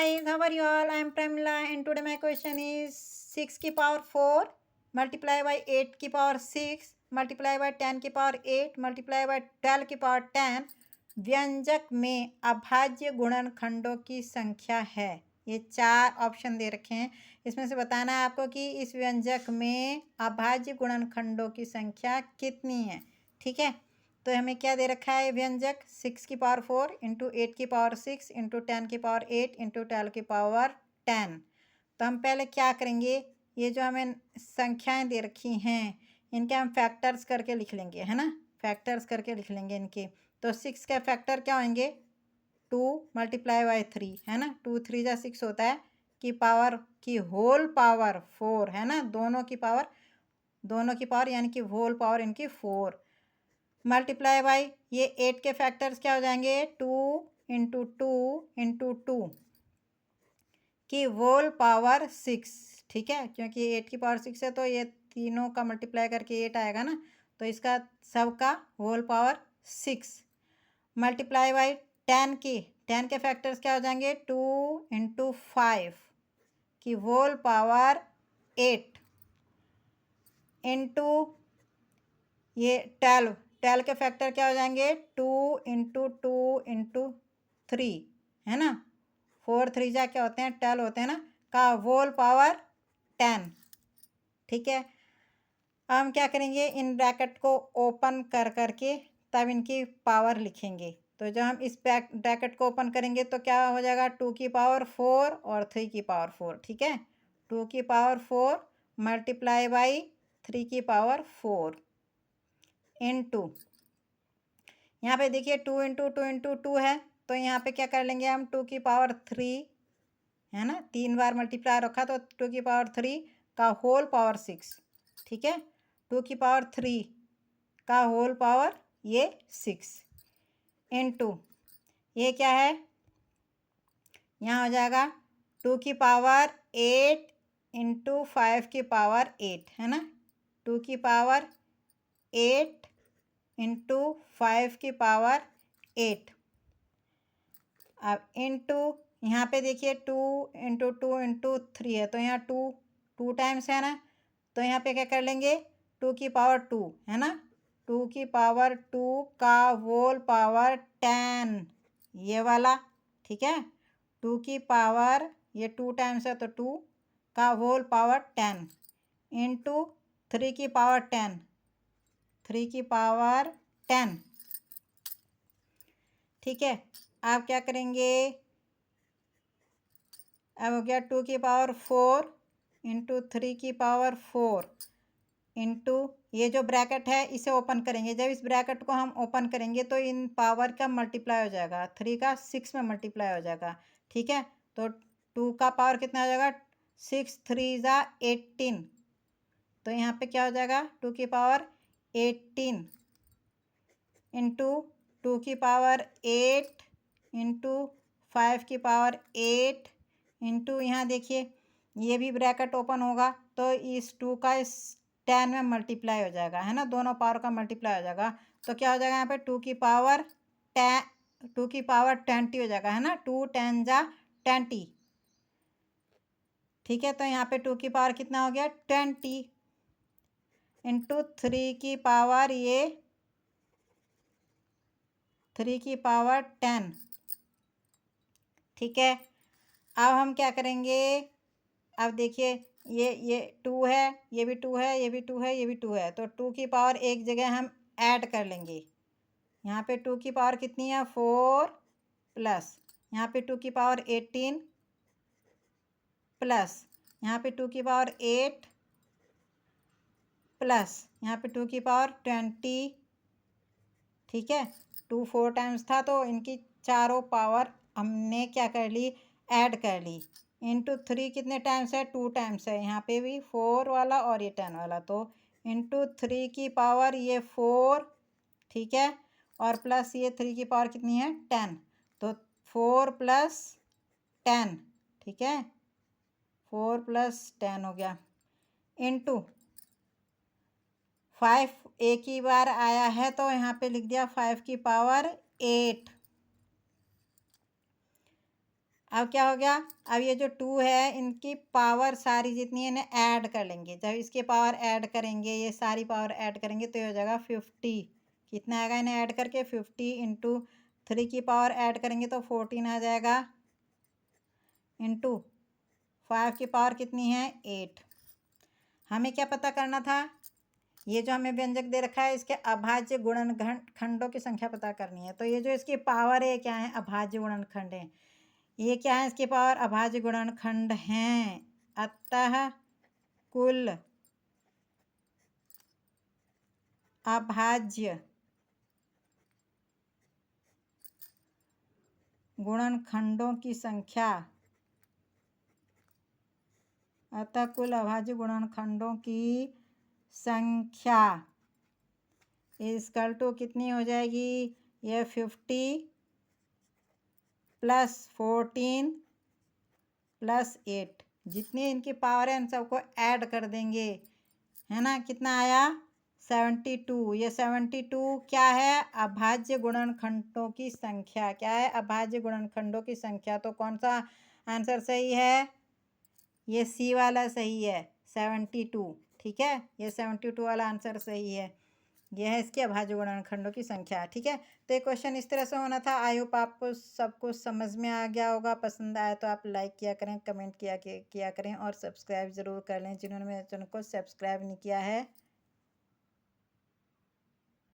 guys, how are you all? I am Pramila and today my question is 6 की power 4 multiply by 8 की power 6 multiply by 10 की power 8 multiply by 12 की power 10 व्यंजक में अभाज्य गुणनखंडों की संख्या है। ये 4 ऑप्शन दे रखे हैं। इसमें से बताना है आपको कि इस व्यंजक में अभाज्य गुणनखंडों की संख्या कितनी है। ठीक है, तो हमें क्या दे रखा है व्यंजक 6 की पावर 4 इंटू 8 की पावर 6 इंटू 10 की पावर 8 इंटू 12 की पावर 10। तो हम पहले क्या करेंगे, ये जो हमें संख्याएं दे रखी हैं इनके हम फैक्टर्स करके लिख लेंगे, है ना। फैक्टर्स करके लिख लेंगे इनके। तो 6 का फैक्टर क्या होंगे 2 मल्टीप्लाई बाई 3, है ना। 2 3 जा 6 होता है कि पावर की होल पावर 4, है ना। दोनों की पावर यानी कि होल पावर इनकी 4 मल्टीप्लाई बाई ये 8 के फैक्टर्स क्या हो जाएंगे 2 इंटू 2 इंटू 2 की होल पावर 6। ठीक है, क्योंकि 8 की पावर 6 है तो ये तीनों का मल्टीप्लाई करके 8 आएगा ना, तो इसका सबका होल पावर 6 मल्टीप्लाई बाई 10 के फैक्टर्स क्या हो जाएंगे 2 इंटू 5 की होल पावर 8 इंटू ये 12 के फैक्टर क्या हो जाएंगे 2 इंटू 2 इंटू 3, है ना। 4 3 जा क्या होते हैं 12 होते हैं ना, का होल पावर 10। ठीक है, अब हम क्या करेंगे इन ब्रैकेट को ओपन कर करके तब इनकी पावर लिखेंगे। तो जब हम इस ब्रैकेट को ओपन करेंगे तो क्या हो जाएगा 2 की पावर 4 और 3 की पावर 4। ठीक है, 2 की पावर 4 मल्टीप्लाई बाई 3 की पावर 4 इंटू यहाँ पे देखिए 2 इंटू 2 है, तो यहाँ पे क्या कर लेंगे हम 2 की पावर 3, है ना। 3 बार मल्टीप्लाई रखा तो 2 की पावर 3 का होल पावर 6। ठीक है, 2 की पावर 3 का होल पावर ये 6 इंटू ये क्या है यहाँ हो जाएगा 2 की पावर 8 इंटू 5 की पावर 8, है ना। 2 की पावर 8 इंटू 5 की पावर 8 अब इंटू यहाँ पे देखिए 2 इंटू 2 इंटू 3 है, तो यहाँ 2 टाइम्स है ना, तो यहाँ पे क्या कर लेंगे 2 की पावर 2, है ना। 2 की पावर 2 का होल पावर 10 ये वाला। ठीक है, 2 की पावर ये 2 टाइम्स है तो 2 का होल पावर 10 इंटू 3 की पावर 10, 3 की पावर 10। ठीक है, आप क्या करेंगे अब हो गया 2 की पावर 4 इंटू 3 की पावर 4 इंटू ये जो ब्रैकेट है इसे ओपन करेंगे। जब इस ब्रैकेट को हम ओपन करेंगे तो इन पावर का मल्टीप्लाई हो जाएगा, 3 का 6 में मल्टीप्लाई हो जाएगा। ठीक है, तो 2 का पावर कितना हो जाएगा 6 3 जा 18, तो यहाँ पे क्या हो जाएगा 2 की पावर 18 इंटू 2 की पावर 8 इंटू 5 की पावर 8 इंटू यहाँ देखिए ये भी ब्रैकेट ओपन होगा तो इस 2 का इस 10 में मल्टीप्लाई हो जाएगा, है ना। दोनों पावर का मल्टीप्लाई हो जाएगा तो क्या हो जाएगा यहाँ पे 2 की पावर 20 हो जाएगा, है ना। 2 10 जा 20। ठीक है, तो यहाँ पे 2 की पावर कितना हो गया 20 इंटू 3 की पावर ये 3 की पावर 10। ठीक है, अब हम क्या करेंगे अब देखिए ये 2 है, ये भी 2 है, ये भी 2 है, ये भी 2 है, तो 2 की पावर एक जगह हम ऐड कर लेंगे। यहाँ पे 2 की पावर कितनी है 4 प्लस यहाँ पे 2 की पावर 18 प्लस यहाँ पे 2 की पावर 8 प्लस यहाँ पे 2 की पावर 20। ठीक है, 2 4 टाइम्स था तो इनकी चारों पावर हमने क्या कर ली ऐड कर ली। इंटू 3 कितने टाइम्स है 2 टाइम्स है, यहाँ पे भी 4 वाला और ये 10 वाला, तो इंटू 3 की पावर ये 4। ठीक है, और प्लस ये 3 की पावर कितनी है 10, तो 4 प्लस 10। ठीक है, 4 प्लस 10 हो गया इंटू 5 एक ही बार आया है तो यहाँ पे लिख दिया 5 की पावर 8। अब क्या हो गया, अब ये जो 2 है इनकी पावर सारी जितनी है इन्हें ऐड कर लेंगे। जब इसके पावर ऐड करेंगे, ये सारी पावर ऐड करेंगे तो ये हो जाएगा 50। कितना आएगा इन्हें ऐड करके, 50 इंटू 3 की पावर ऐड करेंगे तो 14 आ जाएगा, इंटू 5 की पावर कितनी है 8। हमें क्या पता करना था, ये जो हमें व्यंजक दे रखा है इसके अभाज्य गुणनखंडों की संख्या पता करनी है। तो ये जो इसकी पावर है क्या है, अभाज्य गुणनखंड है। ये क्या है, इसके पावर अभाज्य गुणनखंड हैं, अतः कुल अभाज्य गुणनखंडों की संख्या, अतः कुल अभाज्य गुणनखंडों की संख्या इक्वल टू कितनी हो जाएगी, ये 50 प्लस 14 प्लस 8, जितनी इनकी पावर है इन सबको ऐड कर देंगे, है ना। कितना आया 72। ये 72 क्या है, अभाज्य गुणनखंडों की संख्या। क्या है, अभाज्य गुणनखंडों की संख्या। तो कौन सा आंसर सही है, ये सी वाला सही है, 72। ठीक है, ये 72 वाला आंसर सही है। यह है इसके अभाज्य गुणनखंडों की संख्या। ठीक है, तो ये क्वेश्चन इस तरह से होना था। आई होप आपको सब कुछ समझ में आ गया होगा। पसंद आया तो आप लाइक किया करें, कमेंट किया करें और सब्सक्राइब ज़रूर कर लें जिन्होंने मेरे चैनल को सब्सक्राइब नहीं किया है।